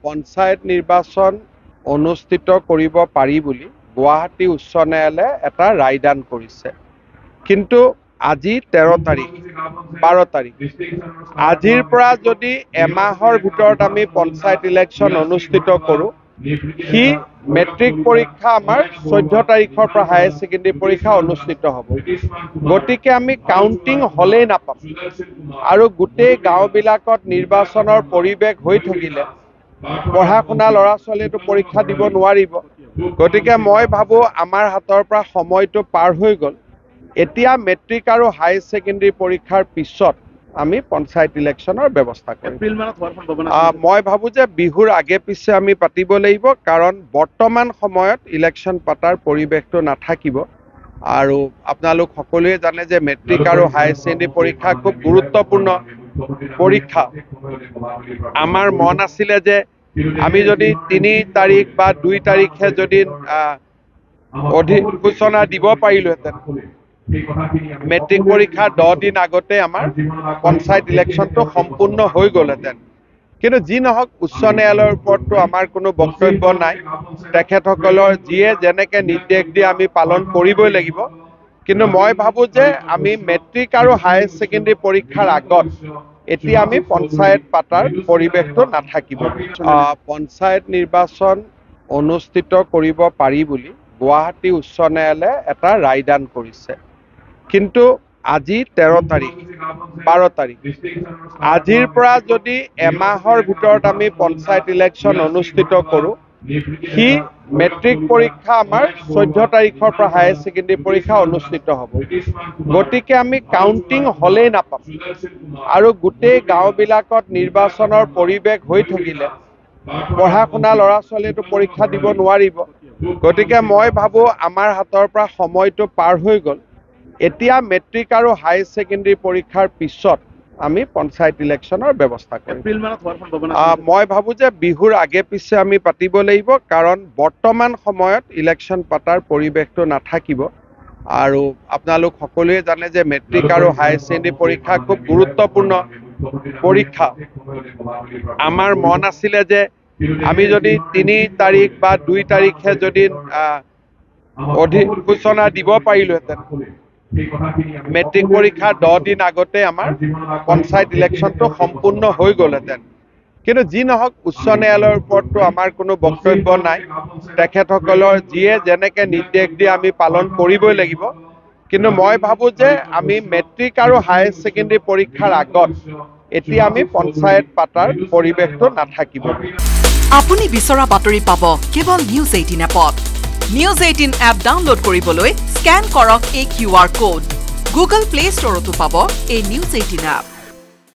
পঞ্চায়ত নিৰ্বাচন অনুষ্ঠিত কৰিব পাৰি বুলি গুৱাহাটী উচ্চ ন্যায়ালয়ে এটা ৰায়দান কৰিছে। কিন্তু আজি 13 তাৰিখ 12 তাৰিখ আজিৰ পৰা যদি এমাহৰ ভিতৰত আমি পঞ্চায়ত ইলেকশ্যন অনুষ্ঠিত কৰোঁ, সি মেট্ৰিক পৰীক্ষা আমাৰ 14 তাৰিখৰ পৰা হায়াৰ ছেকেণ্ডেৰী পৰীক্ষা অনুষ্ঠিত হ'ব। গতিকে আমি কাউণ্টিং হলেই নাপাম আৰু গোটেই গাঁওবিলাকত নিৰ্বাচনৰ পৰিৱেশ হৈ থাকিলে পঢ়া শুনা ল'ৰা ছোৱালীয়েতো পৰীক্ষা দিব নোৱাৰিব। গতিকে মই ভাবোঁ আমাৰ হাতৰ পৰা সময়টো পাৰ হৈ গ'ল। এতিয়া মেট্ৰিক আৰু হায়াৰ ছেকেণ্ডেৰী পৰীক্ষাৰ পিছত আমি পঞ্চায়ত ইলেকশ্যনৰ ব্যৱস্থা কৰিম। মই ভাবোঁ যে বিহুৰ আগে পিছে আমি পাতিব লাগিব, কাৰণ বৰ্তমান সময়ত ইলেকশ্যন পতাৰ পৰিৱেশটো নাথাকিব। আৰু আপোনালোক সকলোৱে জানে যে মেট্ৰিক আৰু হায়াৰ ছেকেণ্ডেৰী পৰীক্ষা খুব গুৰুত্বপূৰ্ণ পৰীক্ষা। আমাৰ মন আছিলে যে আমি যদি 3 তাৰিখ বা 2 তাৰিখে যদি অধিসূচনা দিব পাৰিলোহেঁতেন, মেট্ৰিক পৰীক্ষা 10 দিন আগতে আমাৰ পঞ্চায়ত ইলেকশ্যনটো সম্পূৰ্ণ হৈ গ'লহেঁতেন। কিন্তু যি নহওক, উচ্চ ন্যায়ালয়ৰ ওপৰততো আমাৰ কোনো বক্তব্য নাই। তেখেতসকলৰ যিয়ে যেনেকৈ নিৰ্দেশ দিয়ে আমি পালন কৰিবই লাগিব। কিন্তু মই ভাবোঁ যে আমি মেট্ৰিক আৰু হায়াৰ ছেকেণ্ডেৰী পৰীক্ষাৰ আগত এতিয়া আমি পঞ্চায়ত পাতাৰ পৰিৱেশটো নাথাকিব। পঞ্চায়ত নিৰ্বাচন অনুষ্ঠিত কৰিব পাৰি বুলি গুৱাহাটী উচ্চ ন্যায়ালয়ে এটা ৰায়দান কৰিছে। কিন্তু আজি 13 তাৰিখ 12 তাৰিখ আজিৰ পৰা যদি এমাহৰ ভিতৰত আমি পঞ্চায়ত ইলেকশ্যন অনুষ্ঠিত কৰোঁ, সি মেট্ৰিক পৰীক্ষা আমাৰ 14 তাৰিখৰ পৰা হায়াৰ ছেকেণ্ডেৰী পৰীক্ষা অনুষ্ঠিত হ'ব। গতিকে আমি কাউণ্টিং হলেই নাপাম আৰু গোটেই গাঁওবিলাকত নিৰ্বাচনৰ পৰিৱেশ হৈ থাকিলে পঢ়া শুনা ল'ৰা ছোৱালীয়েতো পৰীক্ষা দিব নোৱাৰিব। গতিকে মই ভাবোঁ আমাৰ হাতৰ পৰা সময়টো পাৰ হৈ গ'ল। এতিয়া মেট্ৰিক আৰু হায়াৰ ছেকেণ্ডেৰী পৰীক্ষাৰ পিছত আমি পঞ্চায়ত ইলেকশ্যনৰ ব্যৱস্থা কৰিম। মই ভাবোঁ যে বিহুৰ আগে পিছে আমি পাতিব লাগিব, কাৰণ বৰ্তমান সময়ত ইলেকশ্যন পতাৰ পৰিৱেশটো নাথাকিব। আৰু আপোনালোক সকলোৱে জানে যে মেট্ৰিক আৰু হায়াৰ ছেকেণ্ডেৰী পৰীক্ষা খুব গুৰুত্বপূৰ্ণ পৰীক্ষা। আমাৰ মন আছিলে যে আমি যদি 3 তাৰিখ বা 2 তাৰিখে যদি অধিসূচনা দিব পাৰিলোহেঁতেন, মেট্ৰিক পৰীক্ষা 10 দিন আগতে আমাৰ পঞ্চায়ত ইলেকশ্যনটো সম্পূৰ্ণ হৈ গ'লহেঁতেন। কিন্তু যি নহওক, উচ্চ ন্যায়ালয়ৰ ওপৰততো আমাৰ কোনো বক্তব্য নাই। তেখেতসকলৰ যিয়ে যেনেকৈ নিৰ্দেশ দিয়ে আমি পালন কৰিবই লাগিব। কিন্তু মই ভাবোঁ যে আমি মেট্ৰিক আৰু হায়াৰ ছেকেণ্ডেৰী পৰীক্ষাৰ আগত এতিয়া আমি পঞ্চায়ত পাতাৰ পৰিৱেশটো নাথাকিব। আপুনি বিচৰা বাতৰি পাব কেৱল নিউজ 18 এপত। নিউজ 18 এপ ডাউনলোড কৰিবলৈ স্কেন কৰক এই QR কোড। গুগল প্লে ষ্টৰতো পাব এই নিউজ 18 এপ।